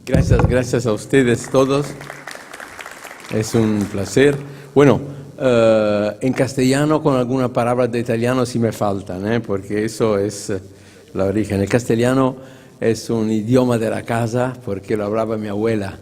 Gracias a ustedes todos. Es un placer. Bueno, en castellano con algunas palabras de italiano sí me faltan, porque eso es la origen. El castellano es un idioma de la casa porque lo hablaba mi abuela.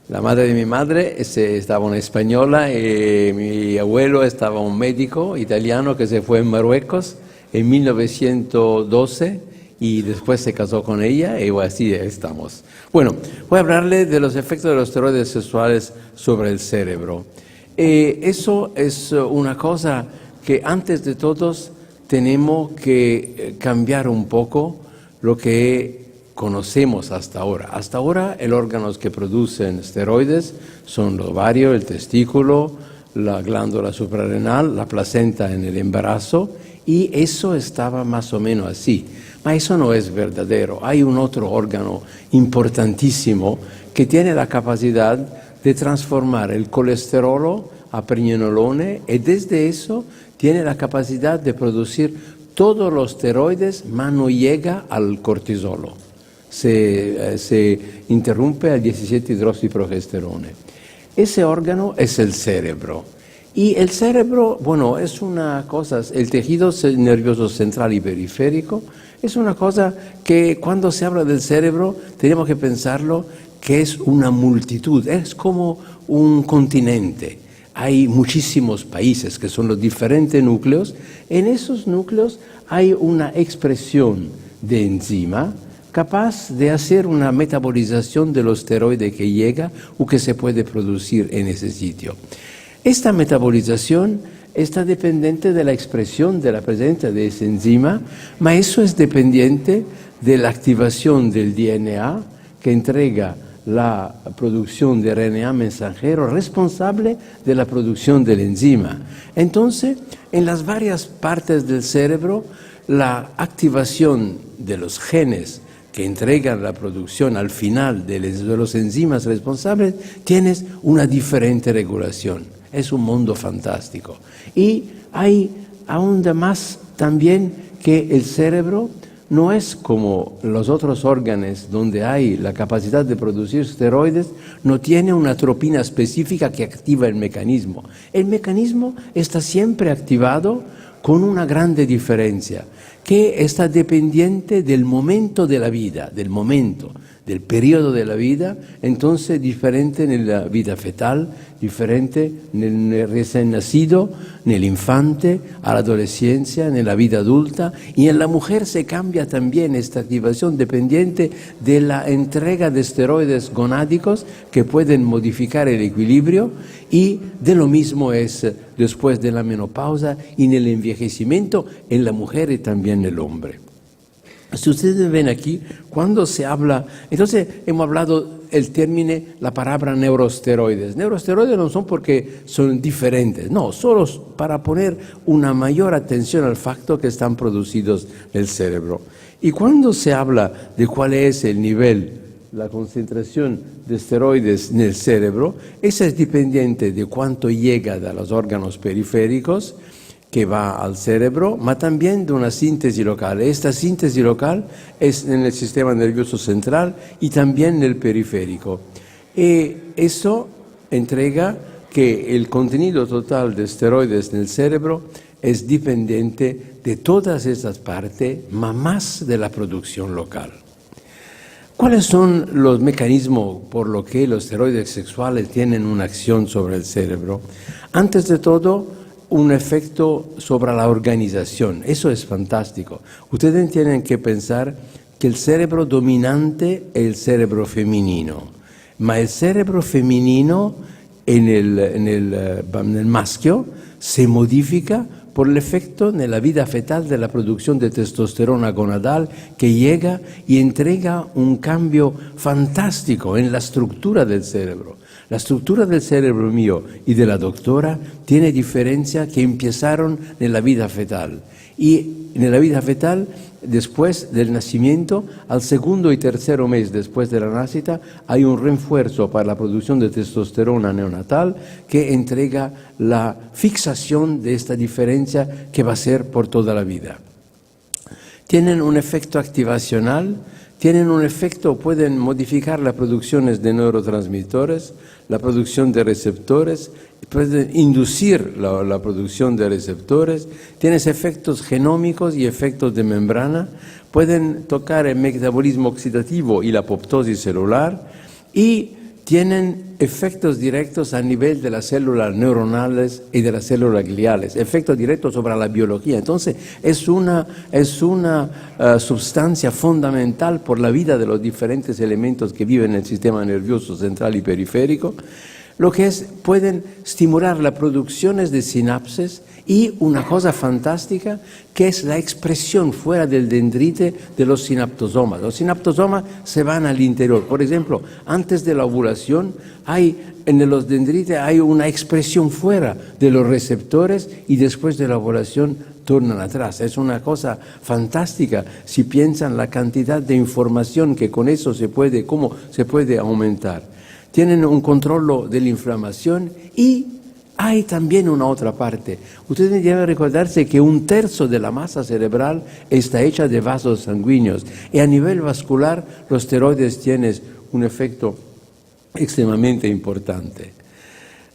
La madre de mi madre estaba una española y mi abuelo estaba un médico italiano que se fue en Marruecos en 1912 y después se casó con ella y así estamos. Bueno, voy a hablarle de los efectos de los esteroides sexuales sobre el cerebro. Eso es una cosa que antes de todos tenemos que cambiar un poco lo que conocemos hasta ahora. Hasta ahora, los órganos que producen esteroides son el ovario, el testículo, la glándula suprarrenal, la placenta en el embarazo, y eso estaba más o menos así. Ma eso no es verdadero. Hay un otro órgano importantísimo que tiene la capacidad de transformar el colesterol a pregnenolone y desde eso tiene la capacidad de producir todos los esteroides, mas no llega al cortisolo. Se interrumpe al 17-hidroxiprogesterone. Ese órgano es el cerebro. Y el cerebro, bueno, es una cosa, el tejido nervioso central y periférico, es una cosa que cuando se habla del cerebro tenemos que pensarlo que es una multitud, es como un continente. Hay muchísimos países que son los diferentes núcleos. En esos núcleos hay una expresión de enzima capaz de hacer una metabolización de los esteroides que llega o que se puede producir en ese sitio. Esta metabolización está dependiente de la expresión de la presencia de esa enzima, pero eso es dependiente de la activación del DNA que entrega la producción de RNA mensajero responsable de la producción de la enzima. Entonces, en las varias partes del cerebro, la activación de los genes que entregan la producción al final de los enzimas responsables tiene una diferente regulación. Es un mundo fantástico. Y hay aún más también que el cerebro no es como los otros órganos donde hay la capacidad de producir esteroides, no tiene una tropina específica que activa el mecanismo. El mecanismo está siempre activado con una grande diferencia, que está dependiente del momento de la vida, del periodo de la vida, entonces diferente en la vida fetal, diferente en el recién nacido, en el infante, a la adolescencia, en la vida adulta, y en la mujer se cambia también esta activación dependiente de la entrega de esteroides gonádicos que pueden modificar el equilibrio, y de lo mismo es después de la menopausa y en el envejecimiento en la mujer y también en el hombre. Si ustedes ven aquí, cuando se habla, entonces hemos hablado el término, la palabra neurosteroides. Neurosteroides no son porque son diferentes, no, solo para poner una mayor atención al facto que están producidos en el cerebro. Y cuando se habla de cuál es el nivel, la concentración de esteroides en el cerebro, esa es dependiente de cuánto llega de los órganos periféricos, que va al cerebro, pero también de una síntesis local. Esta síntesis local es en el sistema nervioso central y también en el periférico. Y eso entrega que el contenido total de esteroides en el cerebro es dependiente de todas esas partes, más de la producción local. ¿Cuáles son los mecanismos por los que los esteroides sexuales tienen una acción sobre el cerebro? Antes de todo, un efecto sobre la organización. Eso es fantástico. Ustedes tienen que pensar que el cerebro dominante es el cerebro femenino, ma el cerebro femenino en el maschio se modifica por el efecto en la vida fetal de la producción de testosterona gonadal que llega y entrega un cambio fantástico en la estructura del cerebro. La estructura del cerebro mío y de la doctora tiene diferencias que empezaron en la vida fetal. Y en la vida fetal, después del nacimiento, al segundo y tercer mes después de la nacita, hay un refuerzo para la producción de testosterona neonatal que entrega la fixación de esta diferencia que va a ser por toda la vida. Tienen un efecto activacional tienen un efecto, pueden modificar las producciones de neurotransmisores, la producción de receptores, pueden inducir la producción de receptores, tienen efectos genómicos y efectos de membrana, pueden tocar el metabolismo oxidativo y la apoptosis celular y tienen efectos directos a nivel de las células neuronales y de las células gliales, efectos directos sobre la biología. Entonces, es una sustancia fundamental por la vida de los diferentes elementos que viven en el sistema nervioso central y periférico, lo que es, pueden estimular las producciones de sinapses y una cosa fantástica que es la expresión fuera del dendrite de los sinaptosomas. Los sinaptosomas se van al interior. Por ejemplo, antes de la ovulación en los dendrites hay una expresión fuera de los receptores y después de la ovulación tornan atrás. Es una cosa fantástica si piensan la cantidad de información que con eso cómo se puede aumentar. Tienen un control de la inflamación y hay también una otra parte. Ustedes deben recordarse que 1/3 de la masa cerebral está hecha de vasos sanguíneos y a nivel vascular los esteroides tienen un efecto extremadamente importante.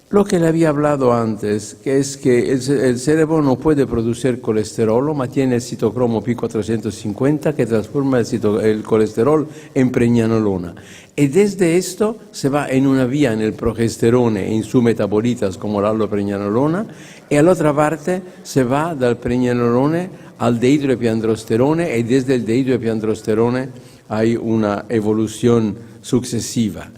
Lo que le había hablado antes, que es que el cerebro no puede producir colesterol, ma tiene el citocromo P450 que transforma el colesterol en pregnenolona. Y desde esto se va en una vía en el progesterone, en sus metabolitas como la pregnenolona, y a la otra parte se va del pregnenolone al dehidroepiandrosterone y desde el dehidroepiandrosterone hay una evolución sucesiva.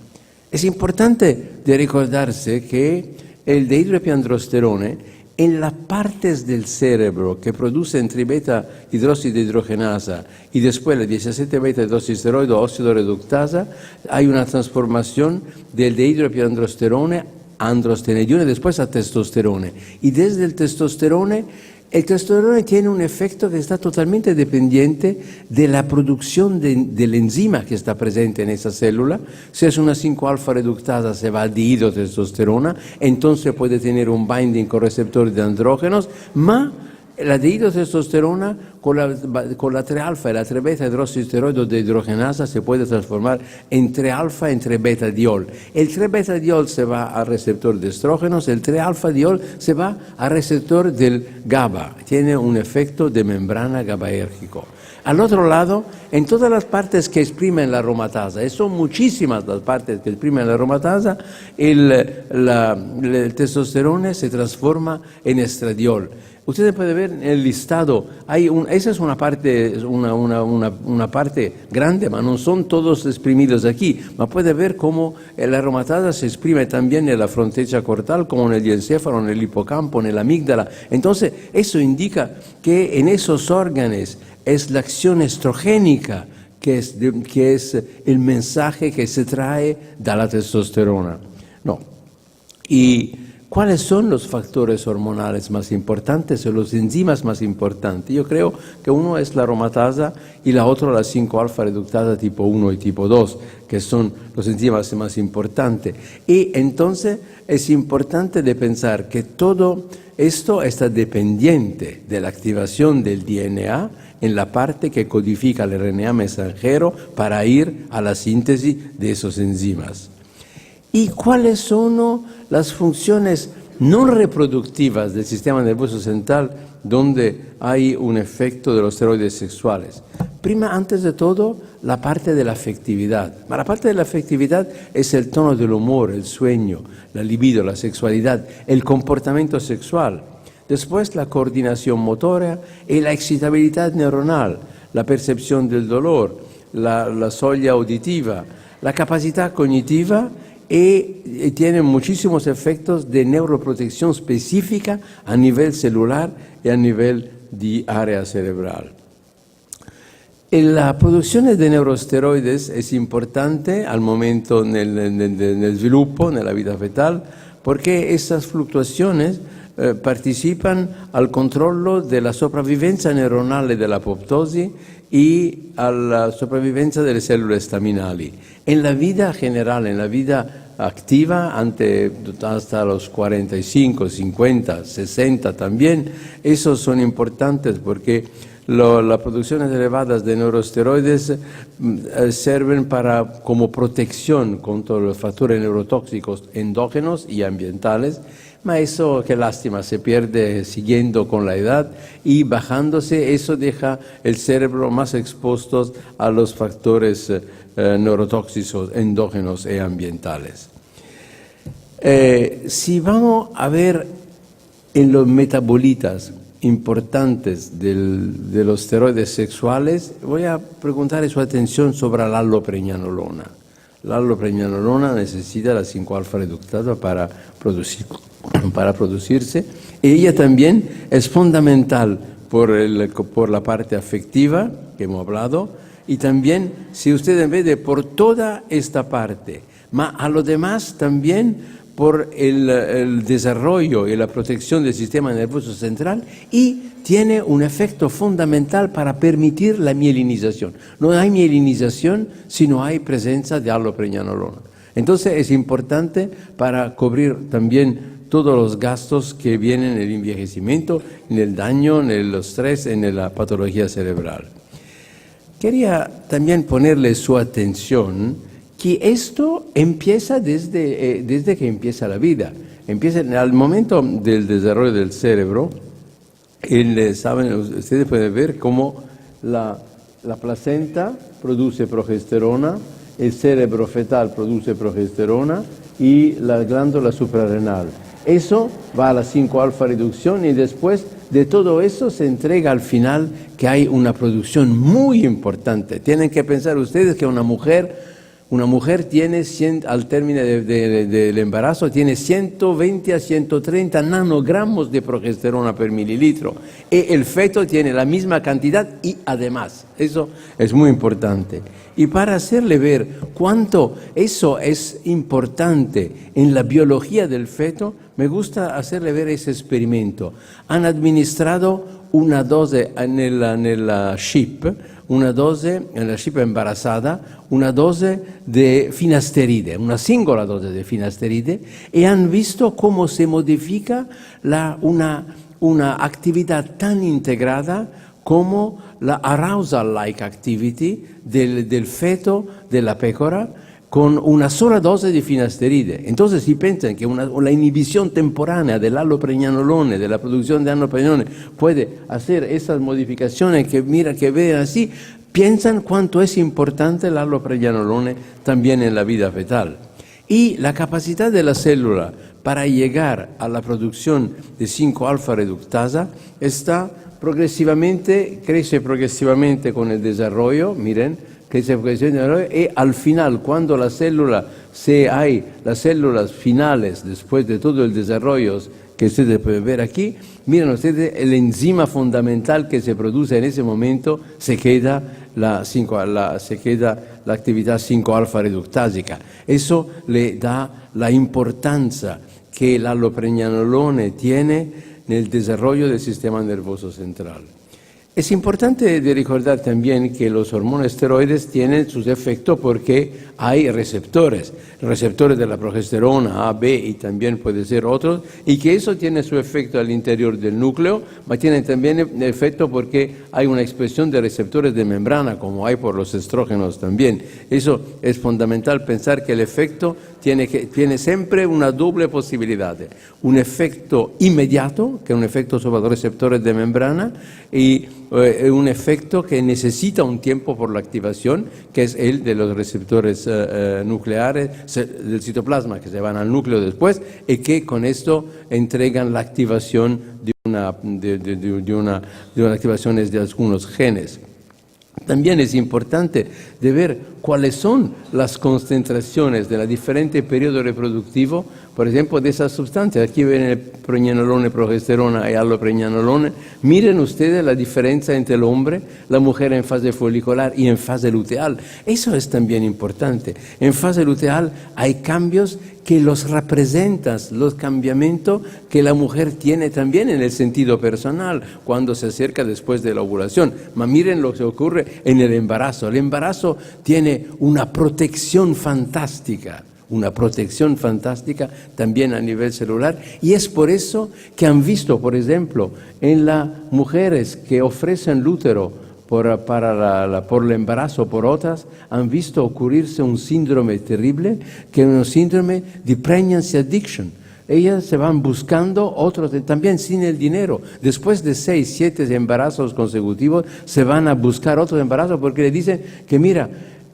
Es importante de recordarse que el dehidroepiandrosterone en las partes del cerebro que producen tribeta hidroxidehidrogenasa y después la 17 beta hidroxisteroide óxido reductasa, hay una transformación del dehidroepiandrosterone a androstenedione y después a testosterone. Y desde el testosterone tiene un efecto que está totalmente dependiente de la producción del enzima que está presente en esa célula. Si es una 5-alfa reductasa se va a dihidrotestosterona, entonces puede tener un binding con receptores de andrógenos, ma la dihidrotestosterona con la 3-alfa y la 3-beta hidroxisteroide de hidrogenasa se puede transformar en 3-alfa y 3-beta diol. El 3-beta diol se va al receptor de estrógenos, el 3-alfa diol se va al receptor del GABA. Tiene un efecto de membrana GABAérgico. Al otro lado, en todas las partes que exprimen la aromatasa, y son muchísimas las partes que exprimen la aromatasa, el testosterona se transforma en estradiol. Ustedes pueden ver en el listado, esa es una parte grande, pero no son todos exprimidos aquí. Ma puede ver cómo la aromatasa se exprime también en la frontecha cortal, como en el encéfalo, en el hipocampo, en la amígdala. Entonces, eso indica que en esos órganos es la acción estrogénica que es el mensaje que se trae de la testosterona. No. Y ¿cuáles son los factores hormonales más importantes o los enzimas más importantes? Yo creo que uno es la aromatasa y la otra la 5-alfa reductasa tipo 1 y tipo 2, que son los enzimas más importantes. Y entonces es importante de pensar que todo esto está dependiente de la activación del DNA en la parte que codifica el RNA mensajero para ir a la síntesis de esos enzimas. ¿Y cuáles son las funciones no reproductivas del sistema nervioso central donde hay un efecto de los esteroides sexuales? Antes de todo, la parte de la afectividad. La parte de la afectividad es el tono del humor, el sueño, la libido, la sexualidad, el comportamiento sexual. Después, la coordinación motora y la excitabilidad neuronal, la percepción del dolor, la soglia auditiva, la capacidad cognitiva y tiene muchísimos efectos de neuroprotección específica a nivel celular y a nivel de área cerebral. La producción de neurosteroides es importante al momento nel sviluppo, nella vita fetal, porque esas fluctuaciones participan al controllo della sopravvivenza neuronale della apoptosi y a la sopravvivenza delle cellule staminali. En la vida general, en la vida activa, hasta los 45, 50, 60 también, esos son importantes porque Las producciones elevadas de neurosteroides sirven como protección contra los factores neurotóxicos endógenos y ambientales, pero eso, qué lástima, se pierde siguiendo con la edad y bajándose, eso deja el cerebro más expuesto a los factores neurotóxicos endógenos y ambientales. Si vamos a ver en los metabolitas importantes de los esteroides sexuales, voy a preguntar su atención sobre la allopregnanolona. La allopregnanolona necesita la 5-alfa reductasa para producirse, y ella también es fundamental por la parte afectiva que hemos hablado, y también, si ustedes ven, por toda esta parte, pero a lo demás también por el desarrollo y la protección del sistema nervioso central, y tiene un efecto fundamental para permitir la mielinización. No hay mielinización si no hay presencia de allopregnanolona. Entonces es importante para cubrir también todos los gastos que vienen en el envejecimiento, en el daño, en el estrés, en la patología cerebral. Quería también ponerle su atención que esto empieza desde que empieza la vida. Empieza al momento del desarrollo del cerebro. Ustedes pueden ver cómo la placenta produce progesterona, el cerebro fetal produce progesterona y la glándula suprarrenal. Eso va a la 5-alfa reducción, y después de todo eso se entrega al final que hay una producción muy importante. Tienen que pensar ustedes que una mujer tiene, al término del embarazo, tiene 120 a 130 nanogramos de progesterona por mililitro, y el feto tiene la misma cantidad y además. Eso es muy importante. Y para hacerle ver cuánto eso es importante en la biología del feto, me gusta hacerle ver ese experimento. Han administrado una dosis en el SHIP, una dosis en la SHIP embarazada, una dosis de finasteride, una singola dosis de finasteride, y han visto cómo se modifica una actividad tan integrada como la arousal-like activity del feto de la pécora con una sola dosis de finasteride. Entonces, si piensan que la inhibición temporánea del allopregnanolone, de la producción de allopregnanolone, puede hacer esas modificaciones que ven así, piensan cuánto es importante el allopregnanolone también en la vida fetal. Y la capacidad de la célula para llegar a la producción de 5-alfa reductasa crece progresivamente con el desarrollo, miren, crece progresivamente, y al final, cuando las células finales, después de todo el desarrollo que ustedes pueden ver aquí, miren ustedes, el enzima fundamental que se produce en ese momento se queda la actividad 5-alfa reductásica. Eso le da la importancia que el allopregnanolone tiene en el desarrollo del sistema nervioso central. Es importante de recordar también que los hormonas esteroides tienen sus efectos porque hay receptores de la progesterona A, B y también puede ser otros, y que eso tiene su efecto al interior del núcleo, pero tiene también efecto porque hay una expresión de receptores de membrana, como hay por los estrógenos también. Eso es fundamental pensar que el efecto tiene siempre una doble posibilidad, un efecto inmediato, que es un efecto sobre los receptores de membrana, y un efecto que necesita un tiempo por la activación, que es el de los receptores nucleares del citoplasma, que se van al núcleo después, y que con esto entregan la activación de una activación de algunos genes. También es importante de ver cuáles son las concentraciones de los diferentes periodos reproductivos, por ejemplo, de esas sustancias. Aquí ven el pregnenolone, progesterona y allopregnanolone. Miren ustedes la diferencia entre el hombre, la mujer en fase folicular y en fase luteal. Eso es también importante. En fase luteal hay cambios que los representan, los cambiamientos que la mujer tiene también en el sentido personal cuando se acerca después de la ovulación. Pero miren lo que ocurre en el embarazo. El embarazo tiene una protección fantástica, una protección fantástica también a nivel celular, y es por eso que han visto, por ejemplo, en las mujeres que ofrecen el útero por el embarazo, por otras, han visto ocurrirse un síndrome terrible, que es un síndrome de pregnancy addiction. Ellas se van buscando otros, también sin el dinero. Después de 6, 7 embarazos consecutivos, se van a buscar otros embarazos porque le dicen que mira,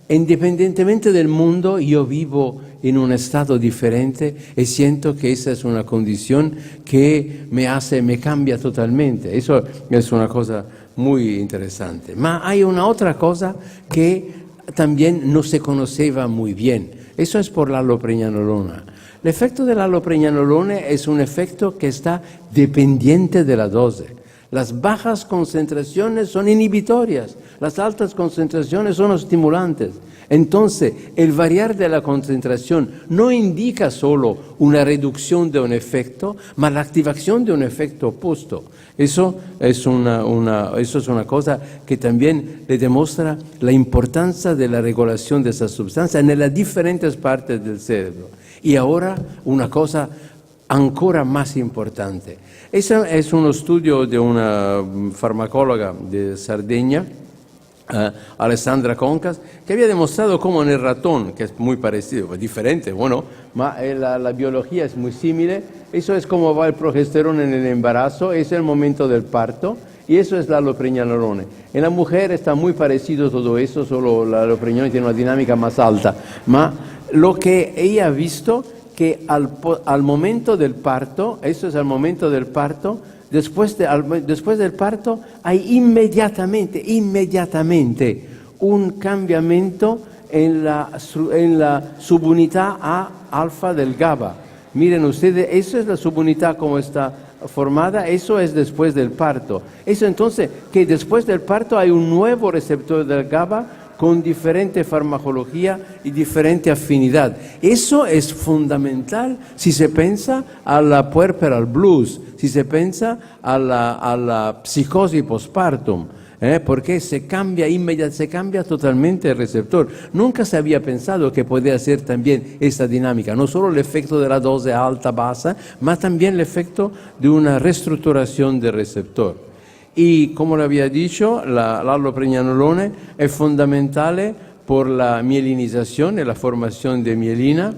independientemente del mundo, yo vivo en un estado diferente y siento que esa es una condición que me cambia totalmente. Eso es una cosa muy interesante. Ma hay una otra cosa que también no se conoceva muy bien. Eso es por la allopregnanolona. El efecto de la allopregnanolona es un efecto que está dependiente de la dosis. Las bajas concentraciones son inhibitorias, las altas concentraciones son estimulantes. Entonces, el variar de la concentración no indica solo una reducción de un efecto, ma la activación de un efecto opuesto. Eso es una cosa que también le demuestra la importancia de la regulación de esa sustancia en las diferentes partes del cerebro. Y ahora una cosa ancora más importante. Ese es un estudio de una farmacóloga de Sardegna, Alessandra Concas, que había demostrado cómo en el ratón, que es muy parecido, diferente, bueno, la biología es muy similar. Eso es cómo va el progesterona en el embarazo, es el momento del parto, y eso es la allopregnanolona. En la mujer está muy parecido todo eso, solo la allopregnanolona tiene una dinámica más alta. Lo que ella ha visto, que al momento del parto, eso es al momento del parto, después del parto hay inmediatamente un cambiamiento en la subunidad A alfa del GABA. Miren ustedes, eso es la subunidad como está formada, eso es después del parto. Eso entonces, que después del parto hay un nuevo receptor del GABA con diferente farmacología y diferente afinidad. Eso es fundamental si se piensa a la puerperal blues, si se piensa a la psicosis postpartum, porque se cambia totalmente el receptor. Nunca se había pensado que podía ser también esta dinámica, no solo el efecto de la dosis alta-baja, mas también el efecto de una reestructuración del receptor. Y como le había dicho, la allopregnanolona es fundamental por la mielinización y la formación de mielina.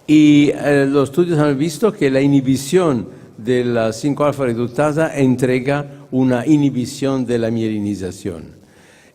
Y los estudios han visto que la inhibición de la 5-alfa reductasa entrega una inhibición de la mielinización.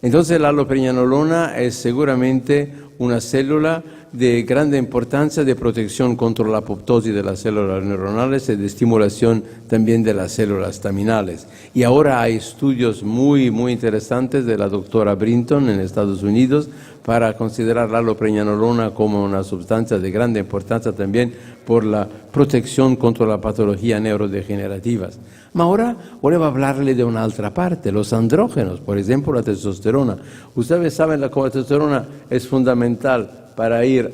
Entonces la allopregnanolona es seguramente una célula de grande importancia de protección contra la apoptosis de las células neuronales y de estimulación también de las células staminales. Y ahora hay estudios muy, muy interesantes de la doctora Brinton en Estados Unidos para considerar la allopregnanolona como una sustancia de grande importancia también por la protección contra la patología neurodegenerativas. Ma ahora volevo hablarle de una otra parte, los andrógenos, por ejemplo la testosterona. Ustedes saben que la testosterona es fundamental para ir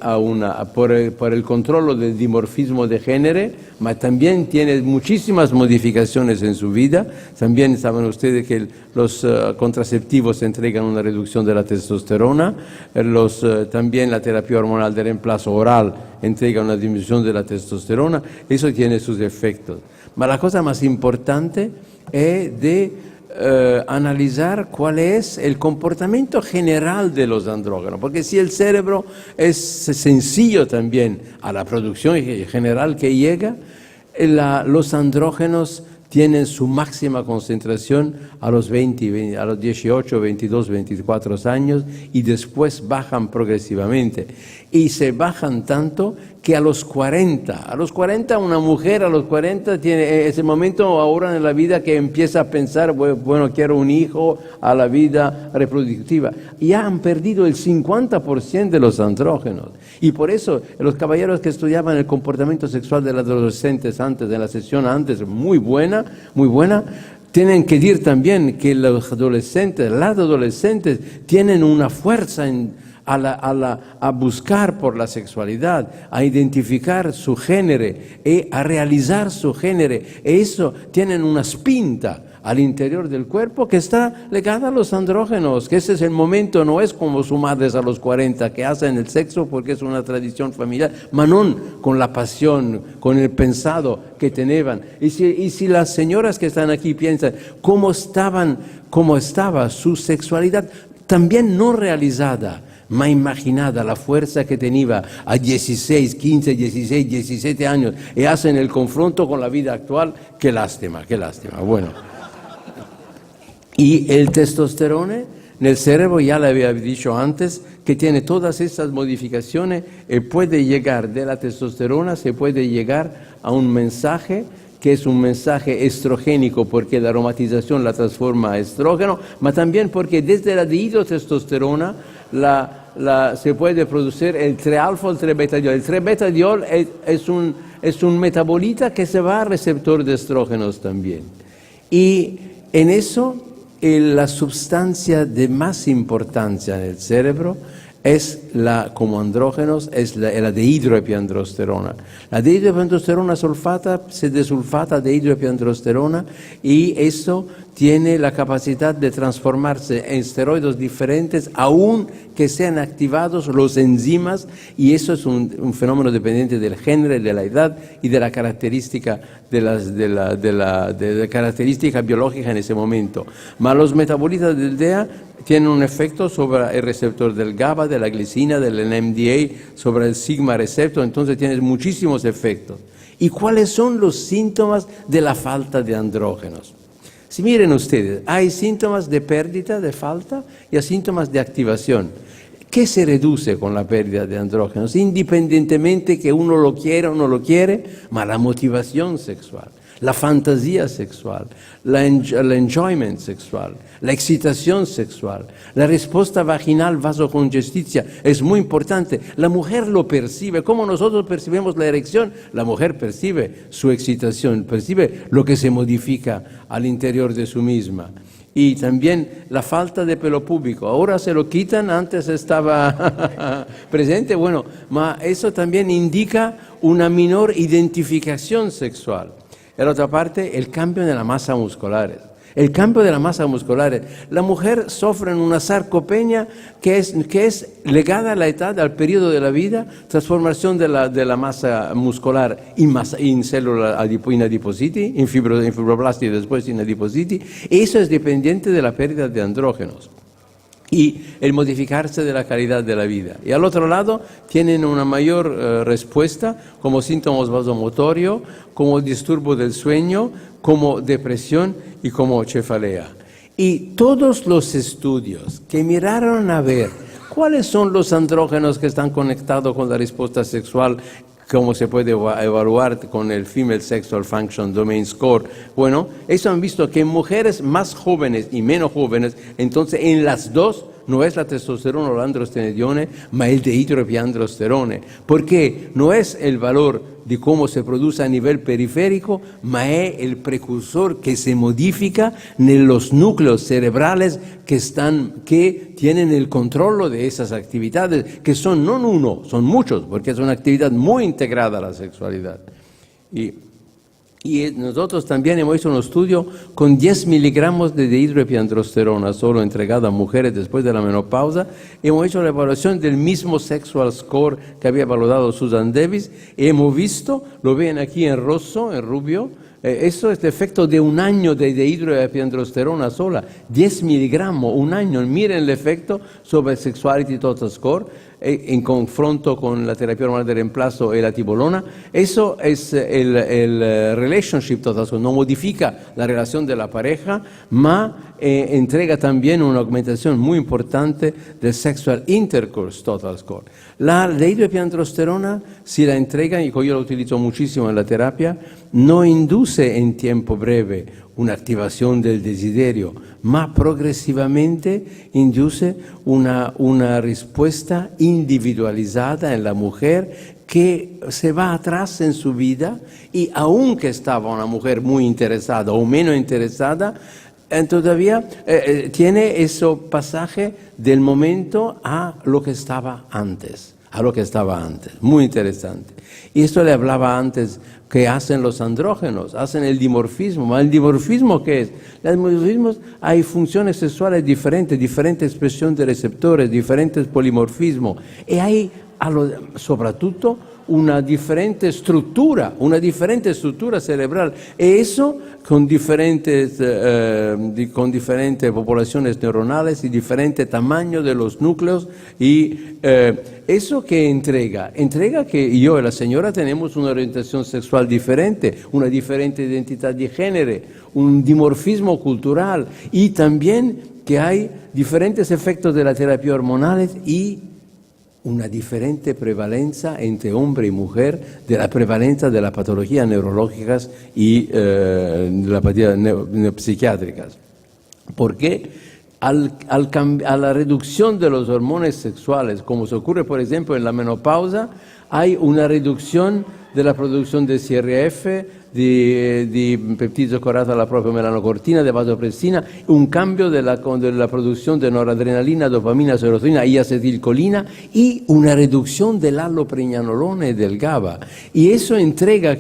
por el control del dimorfismo de género, pero también tiene muchísimas modificaciones en su vida. También saben ustedes que los contraceptivos entregan una reducción de la testosterona, también la terapia hormonal de reemplazo oral entrega una disminución de la testosterona, eso tiene sus efectos. Pero la cosa más importante es de analizar cuál es el comportamiento general de los andrógenos, porque si el cerebro es sencillo también a la producción general que llega, los andrógenos tienen su máxima concentración a los 18, 22, 24 años y después bajan progresivamente. Y se bajan tanto que a los 40 una mujer a los 40 tiene ese momento ahora en la vida que empieza a pensar, bueno, quiero un hijo, a la vida reproductiva. Ya han perdido el 50% de los andrógenos. Y por eso los caballeros que estudiaban el comportamiento sexual de los adolescentes antes, de la sesión antes, muy buena, tienen que decir también que las adolescentes tienen una fuerza a buscar por la sexualidad, a identificar su género y a realizar su género. Y eso tienen una spinta al interior del cuerpo que está ligada a los andrógenos, que ese es el momento, no es como su madre a los 40, que hacen el sexo porque es una tradición familiar, mas no con la pasión, con el pensado que tenían. Y si las señoras que están aquí piensan cómo estaba su sexualidad, también no realizada, ma imaginada, la fuerza que tenía a 16, 15, 16, 17 años y hacen el confronto con la vida actual, qué lástima, qué lástima. Bueno, y el testosterona en el cerebro, ya le había dicho antes, que tiene todas estas modificaciones y puede llegar de la testosterona, se puede llegar a un mensaje que es un mensaje estrogénico porque la aromatización la transforma a estrógeno, pero también porque desde la dihidrotestosterona se puede producir el 3-alfa o el 3-beta-diol. El 3-beta-diol es un metabolita que se va al receptor de estrógenos también. Y en eso, la sustancia de más importancia en el cerebro es como andrógenos, es la dihidroepiandrosterona. La dihidroepiandrosterona sulfata se desulfata dihidroepiandrosterona y eso tiene la capacidad de transformarse en esteroides diferentes, aun que sean activados los enzimas, y eso es un fenómeno dependiente del género, de la edad y de la característica de la característica biológica en ese momento. Mas los metabolitas del DEA tienen un efecto sobre el receptor del GABA, de la glicina, del NMDA, sobre el sigma receptor, entonces tienes muchísimos efectos. ¿Y cuáles son los síntomas de la falta de andrógenos? Si miren ustedes, hay síntomas de pérdida, de falta, y hay síntomas de activación. ¿Qué se reduce con la pérdida de andrógenos? Independientemente que uno lo quiera o no lo quiere, ma la motivación sexual, la fantasía sexual, el enjoyment sexual, la excitación sexual, la respuesta vaginal vasocongesticia es muy importante. La mujer lo percibe. ¿Cómo nosotros percibimos la erección? La mujer percibe su excitación, percibe lo que se modifica al interior de su misma. Y también la falta de pelo púbico. Ahora se lo quitan, antes estaba presente. Bueno, ma eso también indica una menor identificación sexual. En otra parte, el cambio de la masa muscular. El cambio de la masa muscular. La mujer sufre una sarcopenia que es ligada a la edad, al periodo de la vida, transformación de la masa muscular en célula en adipositi, en fibroblastos y después en adipositi. Eso es dependiente de la pérdida de andrógenos y el modificarse de la calidad de la vida. Y al otro lado tienen una mayor respuesta como síntomas vasomotorios, como disturbo del sueño, como depresión y como cefalea. Y todos los estudios que miraron a ver cuáles son los andrógenos que están conectados con la respuesta sexual, cómo se puede evaluar con el Female Sexual Function Domain Score. Bueno, eso han visto que en mujeres más jóvenes y menos jóvenes, entonces en las dos no es la testosterona o la androstenedione, ma el dihidroepiandrosterone, porque no es el valor de cómo se produce a nivel periférico, ma es el precursor que se modifica en los núcleos cerebrales que tienen el control de esas actividades, que son no uno, son muchos, porque es una actividad muy integrada a la sexualidad. Y nosotros también hemos hecho un estudio con 10 miligramos de dihidroepiandrosterona, solo entregado a mujeres después de la menopausa. Hemos hecho la evaluación del mismo sexual score que había valorado Susan Davis. Y hemos visto, lo ven aquí en rosso, en rubio, eso es el efecto de un año de dihidroepiandrosterona sola, 10 miligramos, un año. Miren el efecto sobre el Sexuality Total Score en confronto con la terapia hormonal de reemplazo y la tibolona. Eso es el relationship total score, no modifica la relación de la pareja, ma entrega también una aumentación muy importante del sexual intercourse total score. La dihidroepiandrosterona, si la entregan, y yo la utilizo muchísimo en la terapia, no induce en tiempo breve una activación del desiderio, ma progresivamente induce una respuesta individualizada en la mujer que se va atrás en su vida, y aunque estaba una mujer muy interesada o menos interesada, todavía tiene ese pasaje del momento a lo que estaba antes. a lo que estaba antes. Muy interesante. Y esto le hablaba antes que hacen los andrógenos, hacen el dimorfismo. ¿El dimorfismo qué es? El dimorfismo hay funciones sexuales diferentes, diferente expresión de receptores, diferentes polimorfismos. Y hay, soprattutto, una differente struttura cerebral, e eso con differentes popolaciones neuronales y diferente tamaño de los núcleos, y eso que entrega que yo y la señora tenemos una orientación sexual diferente, una diferente identidad de género, un dimorfismo cultural, y también que hay diferentes efectos de la terapia hormonales y una diferente prevalencia entre hombre y mujer de la prevalencia de las patologías neurológicas y de las patologías neuropsiquiátricas. Porque a la reducción de los hormonas sexuales, como se ocurre por ejemplo en la menopausa, hay una reducción de la producción de CRF, di peptido correlato alla propria melanocortina, di vasopressina, un cambio della produzione di noradrenalina, dopamina, serotonina y acetilcolina, y una reducción del allopregnanolona y del GABA. Y eso entrega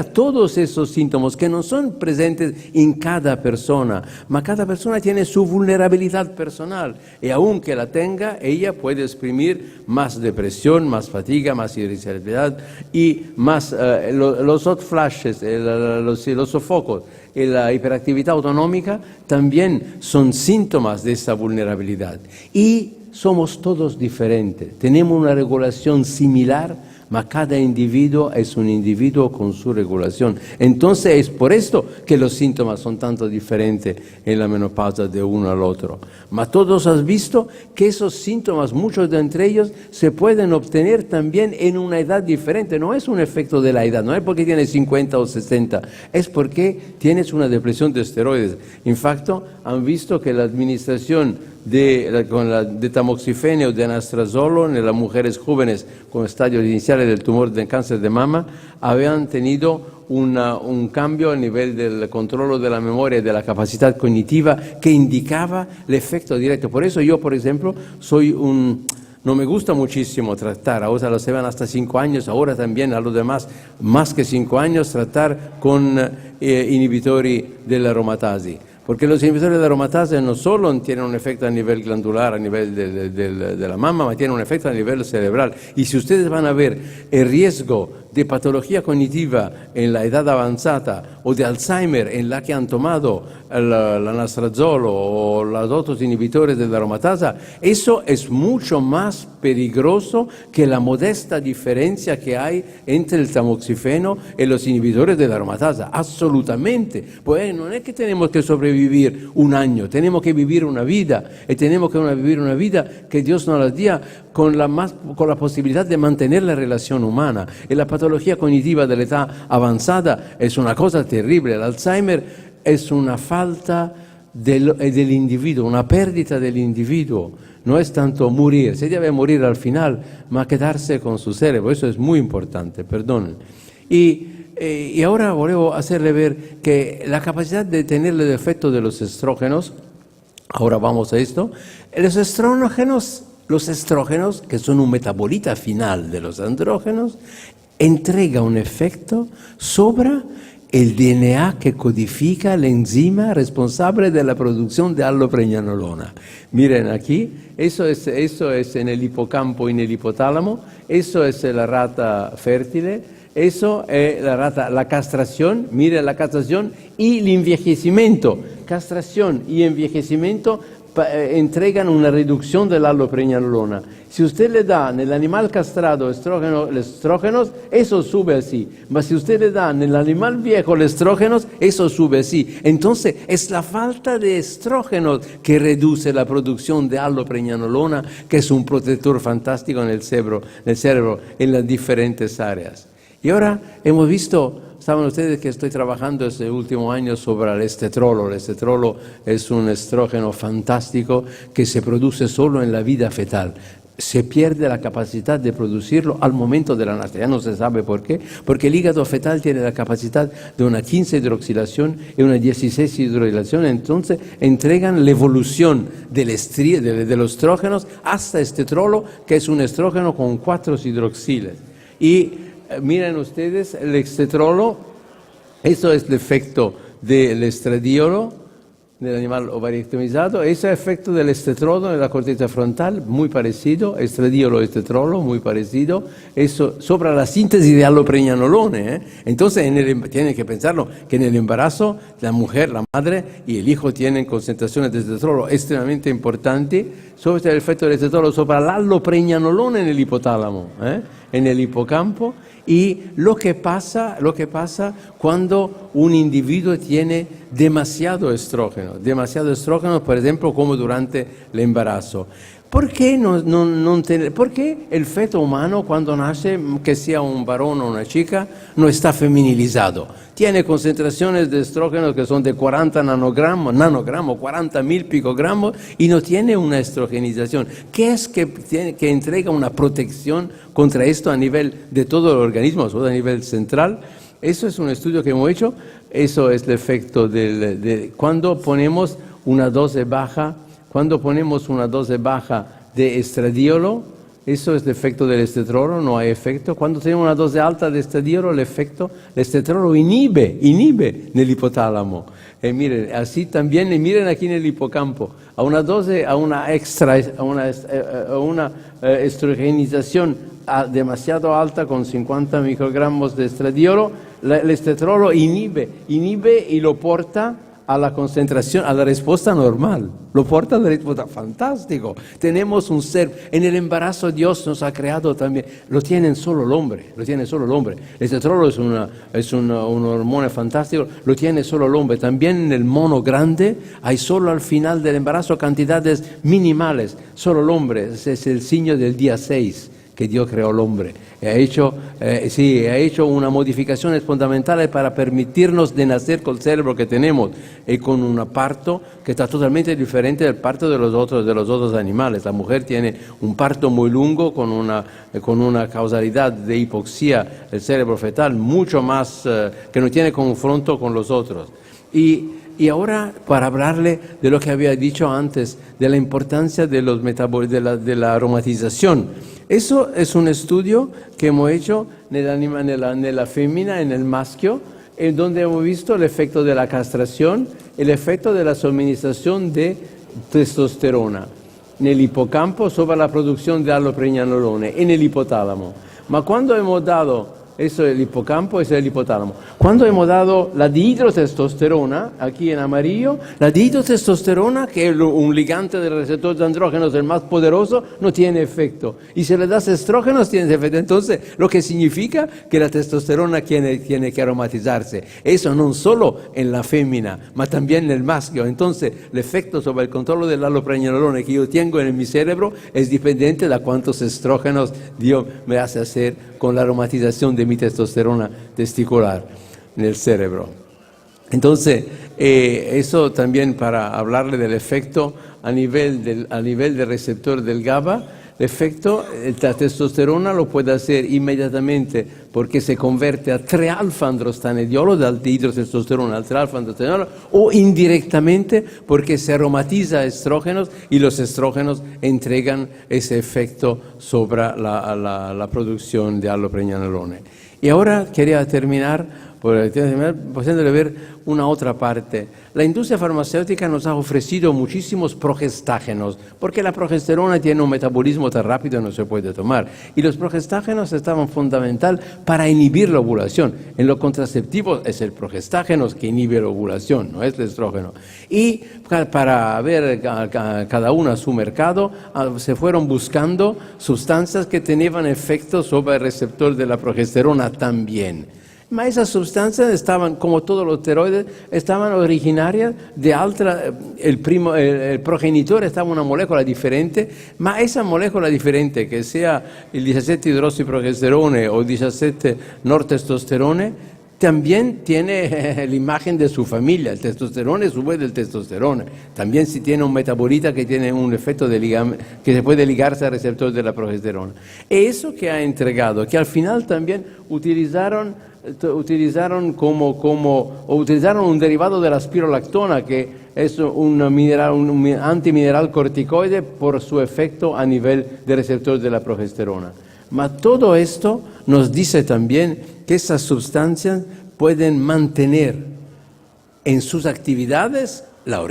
todos esos síntomas que no son presentes en cada persona, ma cada persona tiene su vulnerabilidad personal, y aunque la tenga, ella puede exprimir más depresión, más fatiga, más irritabilidad y más los hot flashes, los sofocos y la hiperactividad autonómica también son síntomas de esta vulnerabilidad. Y somos todos diferentes, tenemos una regulación similar, ma cada individuo es un individuo con su regulación. Entonces es por esto que los síntomas son tanto diferentes en la menopausa de uno al otro. Ma todos han visto que esos síntomas, muchos de entre ellos, se pueden obtener también en una edad diferente. No es un efecto de la edad, no es porque tienes 50 o 60, es porque tienes una depresión de esteroides. En fact, han visto que la administración de tamoxifeno o de anastrozolo en las mujeres jóvenes con estadios iniciales del tumor del cáncer de mama habían tenido un cambio a nivel del control de la memoria y de la capacidad cognitiva que indicaba el efecto directo. Por eso yo, por ejemplo, no me gusta muchísimo tratar, ahora lo se van hasta 5 años, ahora también a los demás más que 5 años, tratar con inhibitori de la aromatasi. Porque los inhibidores de la aromatasa no solo tienen un efecto a nivel glandular, a nivel de la mama, ma tienen un efecto a nivel cerebral. Y si ustedes van a ver el riesgo de patología cognitiva en la edad avanzada o de Alzheimer en la que han tomado el anastrozolo o los otros inhibidores de la aromatasa, eso es mucho más peligroso que la modesta diferencia que hay entre el tamoxifeno y los inhibidores de la aromatasa. Absolutamente. Pues no es que tenemos que sobrevivir un año, tenemos que vivir una vida, y tenemos que vivir una vida que Dios nos la dio con la posibilidad de mantener la relación humana. Y la patología cognitiva de la edad avanzada es una cosa terrible. El Alzheimer es una falta del individuo, una pérdida del individuo. No es tanto morir, se debe morir al final, ma quedarse con su cerebro. Eso es muy importante, perdonen. Y ahora volevo hacerle ver que la capacidad de tener el efecto de los estrógenos, ahora vamos a esto, los estrógenos, que son un metabolita final de los andrógenos, entrega un efecto sobre el DNA que codifica la enzima responsable de la producción de allopregnanolona. Miren aquí, eso es en el hipocampo y en el hipotálamo, eso es la rata fértil, eso es la castración, miren la castración y el envejecimiento. Castración y envejecimiento entregan una reducción del allopregnanolona. Si usted le da en el animal castrado estrógenos, eso sube así. Pero si usted le da en el animal viejo los estrógenos, eso sube así. Entonces, es la falta de estrógenos que reduce la producción de allopregnanolona, que es un protector fantástico en el cerebro en las diferentes áreas. Y ahora hemos visto, saben ustedes que estoy trabajando este último año sobre el estetrolo. El estetrolo es un estrógeno fantástico que se produce solo en la vida fetal. se pierde la capacidad de producirlo al momento de la nacer. Ya no se sabe por qué, porque el hígado fetal tiene la capacidad de una 15 hidroxilación y una 16 hidroxilación, entonces entregan la evolución de los estrógenos hasta estetrolo, que es un estrógeno con 4 hidroxiles. Y miren ustedes, el estetrolo, eso es el efecto del estradiolo, del animal ovariectomizado. Ese es el efecto del estetrolo en la corteza frontal, muy parecido, estradiolo, estetrolo, muy parecido, eso sobre la síntesis de allopregnanolone. Entonces, tienen que pensarlo, que en el embarazo, la mujer, la madre y el hijo tienen concentraciones de estetrolo extremadamente importantes sobre el efecto del estetrolo sobre la allopregnanolone en el hipotálamo, en el hipocampo. Y lo que pasa cuando un individuo tiene demasiado estrógeno, por ejemplo, como durante el embarazo. ¿Por qué el feto humano cuando nace, que sea un varón o una chica, no está feminilizado? Tiene concentraciones de estrógenos que son de 40 nanogramos, 40.000 picogramos, y no tiene una estrogenización. ¿Qué es que entrega una protección contra esto a nivel de todo el organismo, a nivel central? Eso es un estudio que hemos hecho. Eso es el efecto de cuando ponemos una dosis baja. Cuando ponemos una dosis baja de estradiolo, eso es el efecto del estetrolo, no hay efecto. Cuando tenemos una dosis alta de estradiolo, el estetrolo inhibe en el hipotálamo. Miren, así también, miren aquí en el hipocampo, a una dosis, a una estrogenización demasiado alta con 50 microgramos de estradiolo, el estetrolo inhibe y lo porta a la concentración, a la respuesta normal. Lo porta a la respuesta. Fantástico. Tenemos un ser. En el embarazo Dios nos ha creado también. Lo tiene solo el hombre. El estetrolo es un hormona fantástico. Lo tiene solo el hombre. También en el mono grande hay solo al final del embarazo cantidades minimales. Solo el hombre. Ese es el signo del día 6. Que Dios creó al hombre. Ha hecho una modificación fundamental para permitirnos de nacer con el cerebro que tenemos y con un parto que está totalmente diferente del parto de los otros animales. La mujer tiene un parto muy largo con una causalidad de hipoxia del cerebro fetal mucho más que no tiene confronto con los otros. Y ahora, para hablarle de lo que había dicho antes, de la importancia de los de la aromatización. Eso es un estudio que hemos hecho en la femmina, en el maschio, en donde hemos visto el efecto de la castración, el efecto de la suministración de testosterona en el hipocampo sobre la producción de allopregnanolone, en el hipotálamo. Ma cuando hemos dado, eso es el hipocampo, eso es el hipotálamo. Cuando hemos dado la dihidrotestosterona, aquí en amarillo, la dihidrotestosterona, que es un ligante del receptor de andrógenos, el más poderoso, no tiene efecto. Y si le das estrógenos, tiene efecto. Entonces, lo que significa que la testosterona tiene que aromatizarse. Eso no solo en la fémina, ma también en el maschio. Entonces, el efecto sobre el control del allopregnanolone que yo tengo en mi cerebro es dependiente de cuántos estrógenos Dios me hace hacer con la aromatización de mi testosterona testicular en el cerebro. Entonces, eso también para hablarle del efecto a nivel del receptor del GABA. El efecto, la testosterona lo puede hacer inmediatamente porque se convierte a 3-alfa-androstanediolo, dal dihidrotestosterona al 3-alfa-androstanediolo, o indirectamente porque se aromatiza estrógenos y los estrógenos entregan ese efecto sobre la producción de allopregnanolone. Y ahora quería terminar pudiéndole ver una otra parte. La industria farmacéutica nos ha ofrecido muchísimos progestágenos, porque la progesterona tiene un metabolismo tan rápido que no se puede tomar. Y los progestágenos estaban fundamental para inhibir la ovulación. En lo contraceptivo es el progestágeno que inhibe la ovulación, no es el estrógeno. Y para ver cada uno a su mercado, se fueron buscando sustancias que tenían efecto sobre el receptor de la progesterona también. Ma esas sustancias estaban, como todos los esteroides, estaban originarias de el progenitor estaba una molécula diferente, ma esa molécula diferente, que sea el 17-hidroxiprogesterone o el 17-nortestosterone, también tiene la imagen de su familia. El testosterona es sube del testosterona. También si tiene un metabolita que tiene un efecto que se puede ligarse al receptor de la progesterona. Y eso que ha entregado, que al final también utilizaron un derivado de la espirolactona, que es un antimineral corticoide por su efecto a nivel de receptor de la progesterona. Mas todo esto nos dice también que esas sustancias pueden mantener en sus actividades la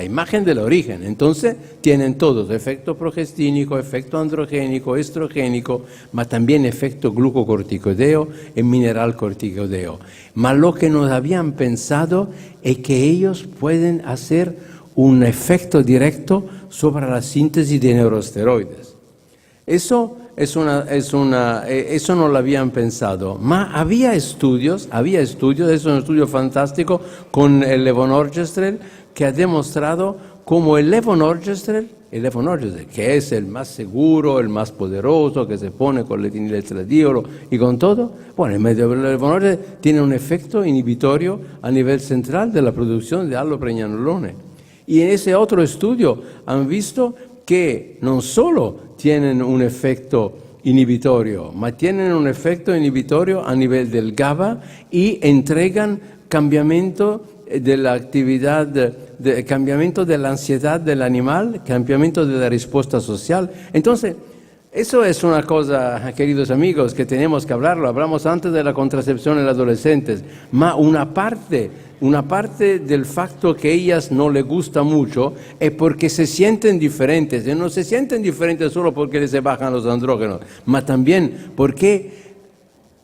imagen del origen. Entonces tienen todos efecto progestínico, efecto androgénico, estrogénico, mas también efecto glucocorticoideo y mineral corticoideo. Mas lo que nos habían pensado es que ellos pueden hacer un efecto directo sobre la síntesis de neurosteroides. Eso no lo habían pensado, ma había estudios, es un estudio fantástico con el levonorgestrel que ha demostrado cómo el levonorgestrel, que es el más seguro, el más poderoso, que se pone con letiniletradiolo y con todo, bueno, el levonorgestrel tiene un efecto inhibitorio a nivel central de la producción de allopregnanolone. Y en ese otro estudio han visto que no solo tienen un efecto inhibitorio, ma tienen un efecto inhibitorio a nivel del GABA y entregan cambiamiento de la actividad, cambiamiento de la ansiedad del animal, cambiamiento de la respuesta social. Entonces, eso es una cosa, queridos amigos, que tenemos que hablarlo. Hablamos antes de la contracepción en adolescentes, ma una parte del facto que ellas no les gusta mucho es porque se sienten diferentes. Y no se sienten diferentes solo porque les bajan los andrógenos, ma también porque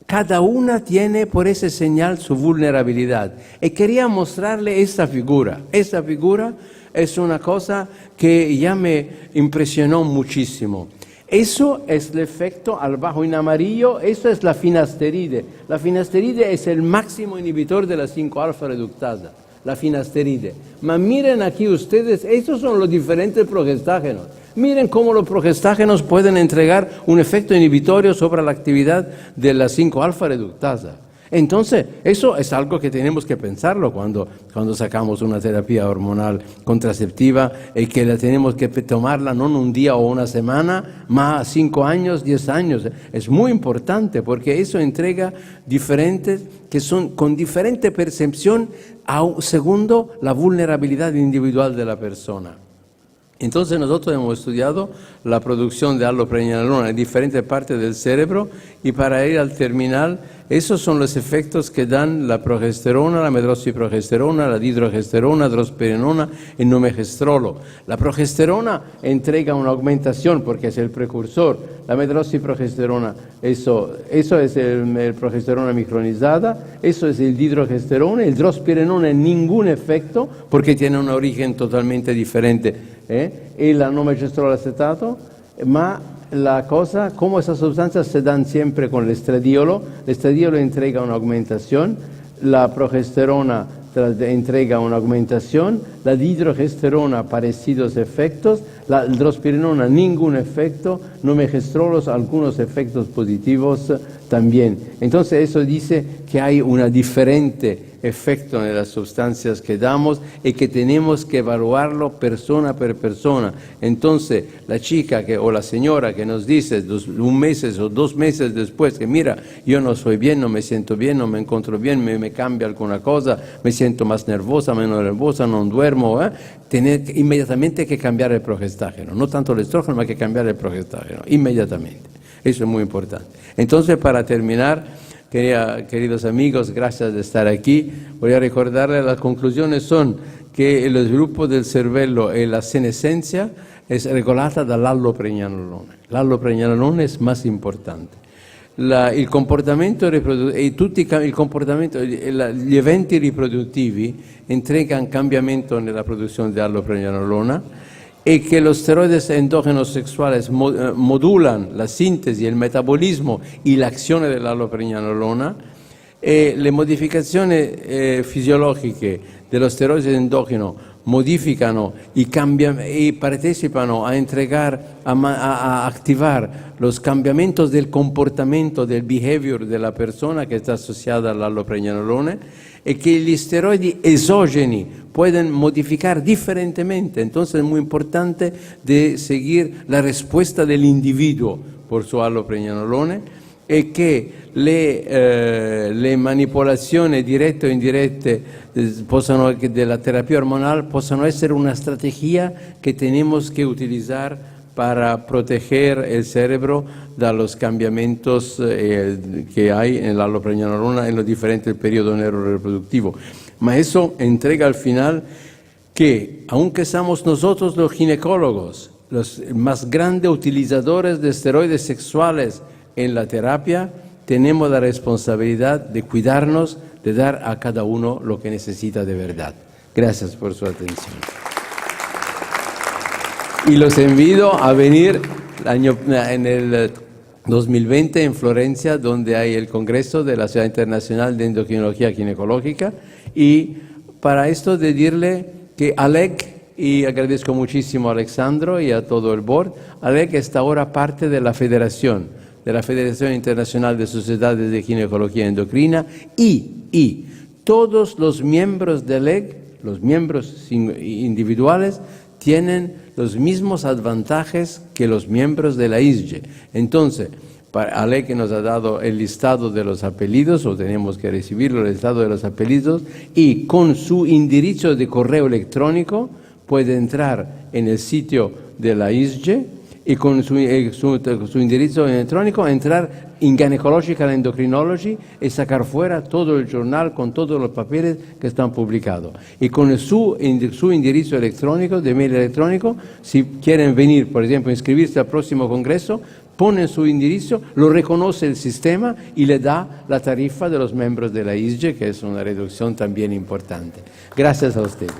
cada una tiene por ese señal su vulnerabilidad. Y quería mostrarle esta figura. Esta figura es una cosa que ya me impresionó muchísimo. Eso es el efecto al bajo en amarillo, eso es la finasteride. La finasteride es el máximo inhibitor de la 5-alfa reductasa, la finasteride. Ma miren aquí ustedes, esos son los diferentes progestágenos. Miren cómo los progestágenos pueden entregar un efecto inhibitorio sobre la actividad de la 5-alfa reductasa. Entonces, eso es algo que tenemos que pensarlo cuando sacamos una terapia hormonal contraceptiva y que la tenemos que tomarla no un día o una semana, más 5 años, 10 años. Es muy importante porque eso entrega diferentes, que son con diferente percepción segundo la vulnerabilidad individual de la persona. Entonces nosotros hemos estudiado la producción de allopregnanolona en diferentes partes del cerebro y para ir al terminal, esos son los efectos que dan la progesterona, la medroxiprogesterona, la dihidrogesterona, drospirenona y nomegestrolo. La progesterona entrega una aumentación porque es el precursor. La medroxiprogesterona, eso es el progesterona micronizada, eso es el dihidrogesterona, el drospirenona ningún efecto porque tiene un origen totalmente diferente. Y la nomegestrol acetato, ma la cosa, como esas sustancias se dan siempre con el estradiolo entrega una aumentación, la progesterona entrega una aumentación, la dihidrogesterona parecidos efectos, la drospirenona ningún efecto, nomegestrolos algunos efectos positivos también. Entonces eso dice que hay una diferente efecto en las sustancias que damos y que tenemos que evaluarlo persona por persona. Entonces la chica o la señora que nos dice 1 mes o 2 meses después que mira, yo no soy bien, no me siento bien, no me encuentro bien, me cambia alguna cosa, me siento más nervosa, menos nervosa, no duermo, tener inmediatamente que cambiar el progestágeno, no tanto el estrógeno, ma que cambiar el progestágeno, inmediatamente. Eso es muy importante. Entonces, para terminar, queridos amigos, gracias de estar aquí. Voy a recordarles las conclusiones son que el sviluppo del cervello e la senescencia es regolata dall'allopregnanolone. L'allopregnanolone es más importante. Il comportamento gli eventi riproduttivi entregano cambiamento nella produzione di allopregnanolona e que los steroides endógenos sexuales modulan la síntesis, el metabolismo y la acción de la allopregnanolona e le modificazioni fisiologiche dello steroide endogeno modificano y partecipano a entregar, a activar los cambiamientos del comportamento, del behavior de la persona que está asociada all'allopregnanolone, y que los esteroidi exógenos pueden modificar diferentemente. Entonces es muy importante de seguir la respuesta del individuo por su allopregnanolone, e che le manipolazioni dirette o indirette della terapia hormonal possano essere una strategia que tenemos que utilizar para proteger el cerebro de los cambiamientos que hay en la allopregnanolona en los diferentes periodos neuroreproductivos. Ma eso entrega al final que, aunque somos nosotros los ginecólogos los más grandes utilizadores de esteroides sexuales en la terapia, tenemos la responsabilidad de cuidarnos, de dar a cada uno lo que necesita de verdad. Gracias por su atención. Y los invito a venir en el 2020 en Florencia, donde hay el Congreso de la Sociedad Internacional de Endocrinología Ginecológica. Y para esto de decirle que Alec, y agradezco muchísimo a Alexandro y a todo el board, Alec está ahora parte de la Federación Internacional de Sociedades de Ginecología Endocrina, y todos los miembros del EG, los miembros individuales, tienen los mismos advantajes que los miembros de la ISGE. Entonces, Alec nos ha dado el listado de los apellidos, o tenemos que recibirlo, el listado de los apellidos, y con su indirizzo de correo electrónico puede entrar en el sitio de la ISGE y con su indirizzo electrónico entrar en Gynecological Endocrinology y sacar fuera todo el jornal con todos los papeles que están publicados. Y con su indirizzo electrónico, de mail electrónico, si quieren venir, por ejemplo, inscribirse al próximo congreso, ponen su indirizzo, lo reconoce el sistema y le da la tarifa de los miembros de la ISGE, que es una reducción también importante. Gracias a ustedes.